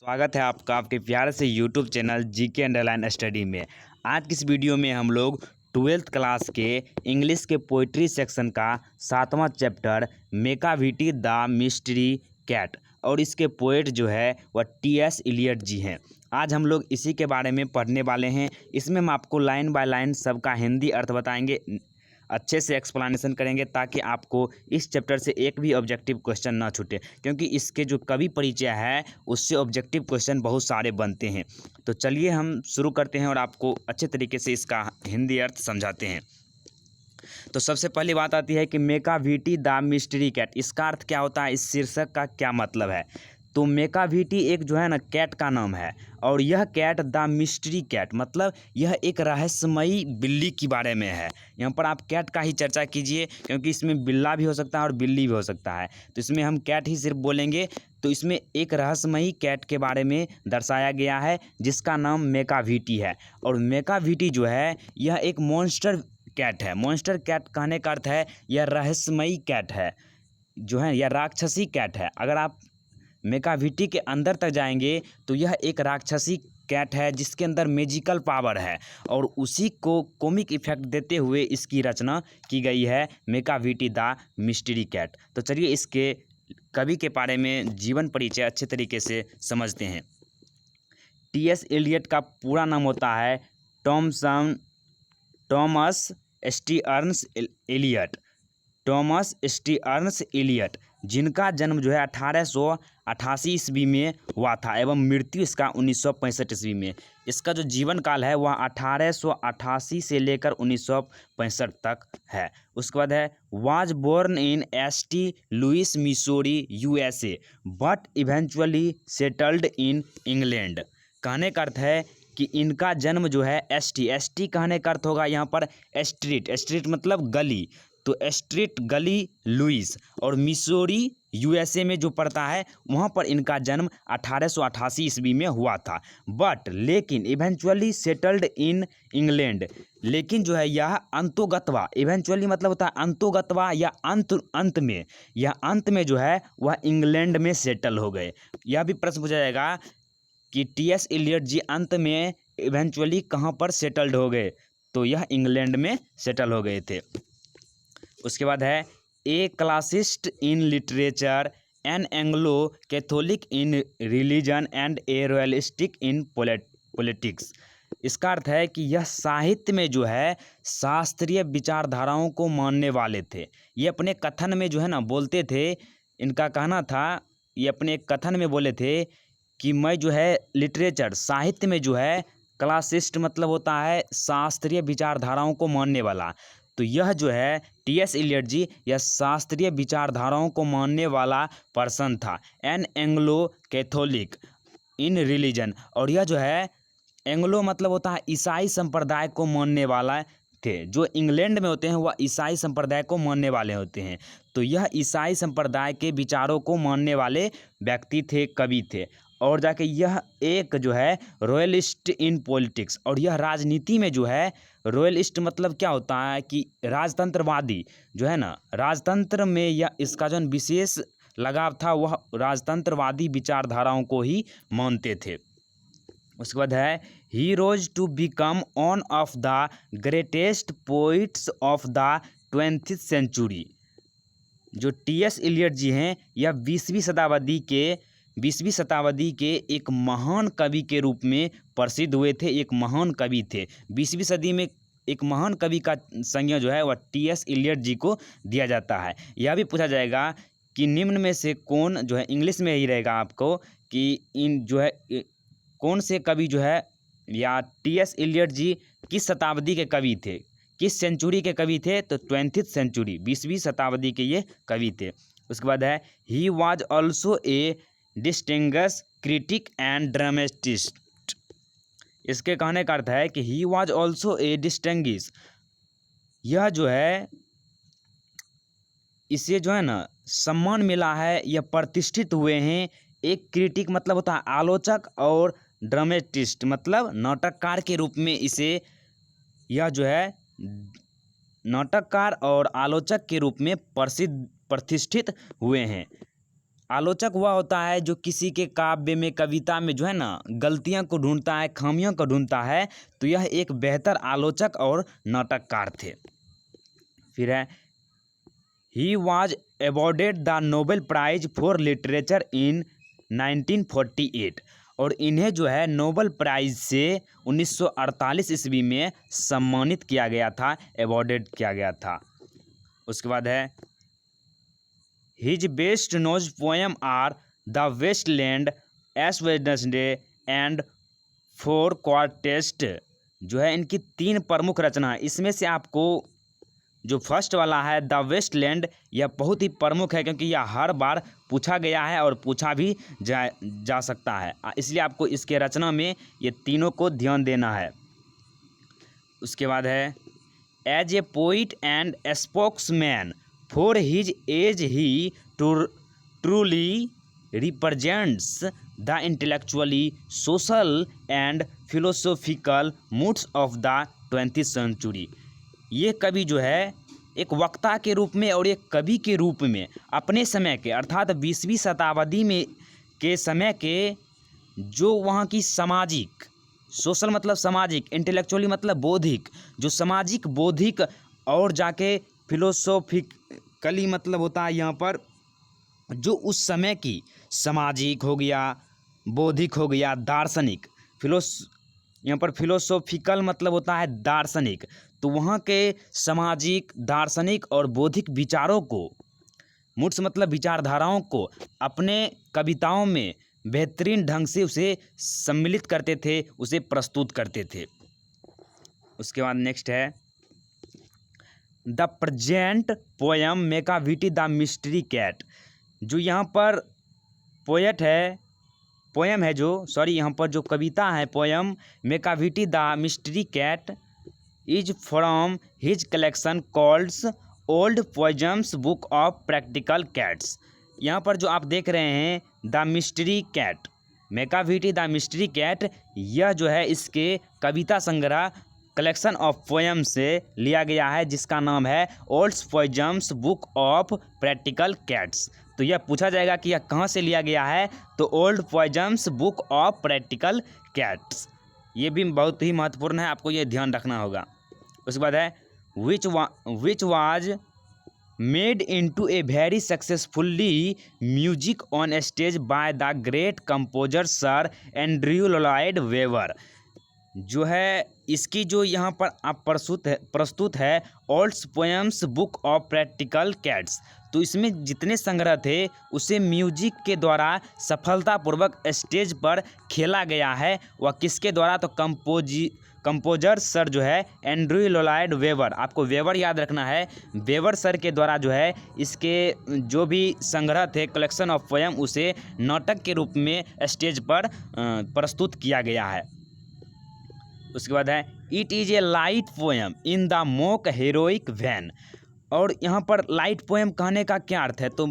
स्वागत है आपका आपके प्यारे से YouTube channel GK underline study में। आज की इस वीडियो में हम लोग 12th क्लास के इंग्लिश के पोइट्री सेक्शन का 7वां चैप्टर मेकाविटी द मिस्ट्री कैट और इसके पोएट जो है वह टी.एस. इलियट जी हैं। आज हम लोग इसी के बारे में पढ़ने वाले हैं। इसमें हम आपको लाइन बाय लाइन सबका हिंदी अर्थ बताएंगे, अच्छे से एक्सप्लेनेशन करेंगे ताकि आपको इस चैप्टर से एक भी ऑब्जेक्टिव क्वेश्चन ना छूटे, क्योंकि इसके जो कवि परिचय है उससे ऑब्जेक्टिव क्वेश्चन बहुत सारे बनते हैं। तो चलिए हम शुरू करते हैं और आपको अच्छे तरीके से इसका हिंदी अर्थ समझाते हैं। तो सबसे पहली बात आती है कि मेकाविटी द मिस्ट्री कैट, इसका अर्थ क्या होता है, इस शीर्षक का क्या मतलब है। तो मेकाविटी एक जो है ना कैट का नाम है और यह कैट द मिस्ट्री कैट मतलब यह एक रहस्यमयी बिल्ली के बारे में है। यहाँ पर आप कैट का ही चर्चा कीजिए, क्योंकि इसमें बिल्ला भी हो सकता है और बिल्ली भी हो सकता है, तो इसमें हम कैट ही सिर्फ बोलेंगे। तो इसमें एक रहस्यमयी कैट के बारे में दर्शाया गया है जिसका नाम मेकाविटी है। और मेकाविटी जो है यह एक मॉन्स्टर कैट है। मॉन्स्टर कैट कहने का अर्थ है यह रहस्यमयी कैट है, जो है यह राक्षसी कैट है। अगर आप मेकाविटी के अंदर तक जाएंगे तो यह एक राक्षसी कैट है जिसके अंदर मैजिकल पावर है और उसी को कॉमिक इफेक्ट देते हुए इसकी रचना की गई है मेकाविटी द मिस्ट्री कैट। तो चलिए इसके कवि के बारे में जीवन परिचय अच्छे तरीके से समझते हैं। टी.एस. इलियट का पूरा नाम होता है टॉमस स्टीअर्न्स इलियट। टॉमस स्टीअर्न्स इलियट, जिनका जन्म जो है 1888 ईस्वी में हुआ था एवं मृत्यु इसका 1965 ईस्वी में। इसका जो जीवन काल है वह 1888 से लेकर 1965 तक है। उसके बाद he was born in S T. Louis Missouri USA but eventually settled in England. कहने का अर्थ है कि इनका जन्म जो है एस टी कहने का अर्थ होगा यहाँ पर स्ट्रीट मतलब गली, तो स्ट्रीट गली लुइस और मिसोरी USA में जो पड़ता है वहाँ पर इनका जन्म 1888 ईस्वी में हुआ था। बट लेकिन इवेंचुअली सेटल्ड इन इंग्लैंड, लेकिन जो है यह अंतोगतवा, इवेंचुअली मतलब होता है अंतोगतवा या अंत में, यह अंत में जो है वह इंग्लैंड में सेटल हो गए। यह भी प्रश्न पूछा जाएगा कि टी.एस. इलियट जी अंत में इवेंचुअली कहाँ पर सेटल्ड हो गए, तो यह इंग्लैंड में सेटल हो गए थे। उसके बाद है a classicist in literature, an Anglo Catholic in religion and a royalistic in politics. इसका अर्थ है कि यह साहित्य में जो है शास्त्रीय विचारधाराओं को मानने वाले थे। ये अपने कथन में जो है ना बोलते थे, इनका कहना था, ये अपने कथन में बोले थे कि मैं जो है लिटरेचर साहित्य में जो है क्लासिस्ट मतलब होता है शास्त्रीय विचारधाराओं को मानने वाला। तो यह जो है टी.एस. इलियट जी यह शास्त्रीय विचारधाराओं को मानने वाला पर्सन था। N Anglo Catholic in religion, और यह जो है एंग्लो मतलब होता है ईसाई संप्रदाय को मानने वाला थे। जो इंग्लैंड में होते हैं वह ईसाई संप्रदाय को मानने वाले होते हैं। तो यह ईसाई संप्रदाय के विचारों को मानने वाले व्यक्ति थे, कवि थे। और जाके यह एक जो है रॉयलिस्ट इन पॉलिटिक्स, और यह राजनीति में जो है रॉयलिस्ट मतलब क्या होता है कि राजतंत्रवादी जो है ना, राजतंत्र में यह इसका जो विशेष लगाव था वह राजतंत्रवादी विचारधाराओं को ही मानते थे। उसके बाद है he rose to become one of the greatest poets of the 20th century. जो टी.एस. इलियट जी हैं यह 20वीं शताब्दी के एक महान कवि के रूप में प्रसिद्ध हुए थे, एक महान कवि थे। 20वीं सदी में एक महान कवि का संज्ञा जो है वह टी.एस. इलियट जी को दिया जाता है। यह भी पूछा जाएगा कि निम्न में से कौन जो है, इंग्लिश में ही रहेगा आपको कि इन जो है कौन से कवि जो है या टी.एस. इलियट जी किस शताब्दी के कवि थे, किस सेंचुरी के कवि थे, तो 20th सेंचुरी 20वीं शताब्दी के ये कवि थे। उसके बाद है he was also a distinguish critic and dramatist. इसके कहने का अर्थ है कि he was also a distinguish, यह जो है इसे जो है ना सम्मान मिला है, यह प्रतिष्ठित हुए हैं। एक क्रिटिक मतलब होता है आलोचक और ड्रामेटिस्ट मतलब नाटककार के रूप में इसे यह जो है नाटककार और आलोचक के रूप में प्रतिष्ठित हुए हैं। आलोचक वह होता है जो किसी के काव्य में, कविता में जो है ना गलतियां को ढूंढता है, खामियों को ढूंढता है। तो यह एक बेहतर आलोचक और नाटककार थे। फिर है he was awarded the Nobel prize for literature in 1948। और इन्हें जो है नोबेल प्राइज से 1948 ईस्वी में सम्मानित किया गया था, अवॉर्डेड किया गया था। उसके बाद है his best known poem are the Waste Land, Ash Wednesday and Four Quartets. जो है इनकी 3 प्रमुख रचना है। इसमें से आपको जो फर्स्ट वाला है द वेस्टलैंड, यह बहुत ही प्रमुख है क्योंकि यह हर बार पूछा गया है और पूछा भी जा सकता है, इसलिए आपको इसके रचना में ये तीनों को ध्यान देना है। उसके बाद है as a poet and spokesman for his age he truly represents the intellectually, social and philosophical moods of the 20th century. ये कवि जो है एक वक्ता के रूप में और एक कवि के रूप में अपने समय के अर्थात 20वीं शताब्दी में के समय के जो वहाँ की सामाजिक, सोशल मतलब सामाजिक, इंटेलेक्चुअली मतलब बौद्धिक, जो सामाजिक बौद्धिक और जाके फिलोसॉफिकली मतलब होता है यहाँ पर जो उस समय की सामाजिक हो गया, बौद्धिक हो गया, दार्शनिक, यहाँ पर फिलोसॉफिकल मतलब होता है दार्शनिक। तो वहाँ के सामाजिक, दार्शनिक और बौद्धिक विचारों को, मूड्स मतलब विचारधाराओं को अपने कविताओं में बेहतरीन ढंग से उसे सम्मिलित करते थे, उसे प्रस्तुत करते थे। उसके बाद नेक्स्ट है the present poem Macavity the mystery cat. जो यहाँ पर पोएम है यहाँ पर जो कविता है poem Macavity the mystery cat is from his collection called old poems book of practical cats. यहाँ पर जो आप देख रहे हैं the mystery cat, Macavity the mystery cat, यह जो है इसके कविता संग्रह कलेक्शन ऑफ पोएम से लिया गया है जिसका नाम है old poems book of practical cats. तो यह पूछा जाएगा कि यह कहाँ से लिया गया है, तो old poems book of practical cats. ये भी बहुत ही महत्वपूर्ण है, आपको ये ध्यान रखना होगा। उसके बाद है which was made into a very successfully music on stage by the great composer sir Andrew Lloyd weber. जो है इसकी जो यहाँ पर आप प्रस्तुत है old poems book of practical cats. तो इसमें जितने संग्रह थे उसे म्यूजिक के द्वारा सफलतापूर्वक स्टेज पर खेला गया है। वह किसके द्वारा, तो कंपोजर सर जो है एंड्रयू लॉयड वेबर, आपको वेबर याद रखना है, वेबर सर के द्वारा जो है इसके जो भी संग्रह थे कलेक्शन ऑफ पोएम उसे नाटक के रूप में स्टेज पर प्रस्तुत किया गया है। उसके बाद है it is a light poem in the mock heroic vein. और यहाँ पर लाइट पोएम कहने का क्या अर्थ है, तो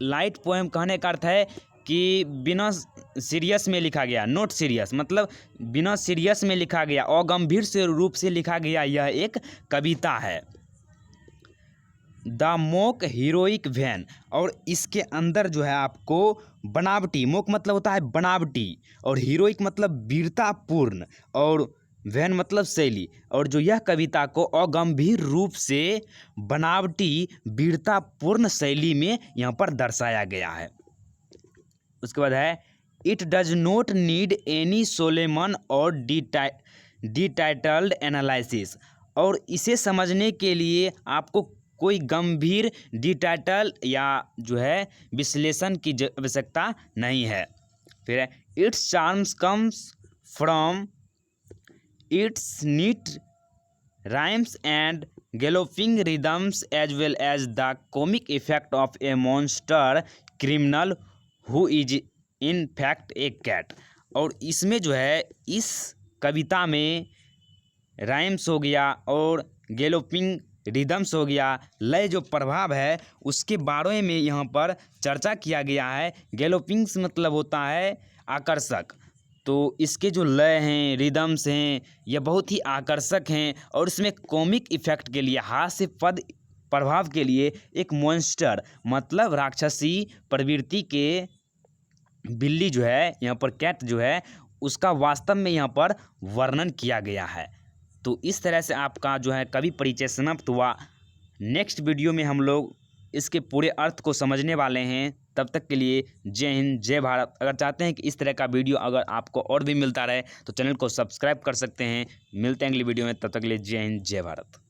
लाइट पोएम कहने का अर्थ है कि बिना सीरियस में लिखा गया, नॉट सीरियस मतलब बिना सीरियस में लिखा गया, अगंभीर से रूप से लिखा गया यह एक कविता है द मोक हीरोइक वैन। और इसके अंदर जो है आपको बनावटी, मोक मतलब होता है बनावटी और हीरोइक मतलब वीरतापूर्ण और वैन मतलब शैली, और जो यह कविता को अगंभीर रूप से बनावटी वीरतापूर्ण शैली में यहाँ पर दर्शाया गया है। उसके बाद है it does not need any solemn और डिटाइटल्ड एनालिसिस। और इसे समझने के लिए आपको कोई गंभीर डिटाइटल या जो है विश्लेषण की आवश्यकता नहीं है। फिर है its charms comes from its neat rhymes and galloping rhythms as well as the comic effect of a monster criminal who is in fact a cat. और इसमें जो है इस कविता में राइम्स हो गया और गैलोपिंग रिदम्स हो गया, लय जो प्रभाव है उसके बारे में यहाँ पर चर्चा किया गया है। गैलोपिंग्स मतलब होता है आकर्षक, तो इसके जो लय हैं, रिदम्स हैं, ये बहुत ही आकर्षक हैं और इसमें कॉमिक इफेक्ट के लिए, हास्य पद प्रभाव के लिए एक मॉन्स्टर मतलब राक्षसी प्रवृत्ति के बिल्ली जो है यहाँ पर कैट जो है उसका वास्तव में यहाँ पर वर्णन किया गया है। तो इस तरह से आपका जो है कवि परिचय समाप्त हुआ। नेक्स्ट वीडियो में हम लोग इसके पूरे अर्थ को समझने वाले हैं। तब तक के लिए जय हिंद जय भारत। अगर चाहते हैं कि इस तरह का वीडियो अगर आपको और भी मिलता रहे तो चैनल को सब्सक्राइब कर सकते हैं। मिलते हैं अगली वीडियो में, तब तक के लिए जय हिंद जय भारत।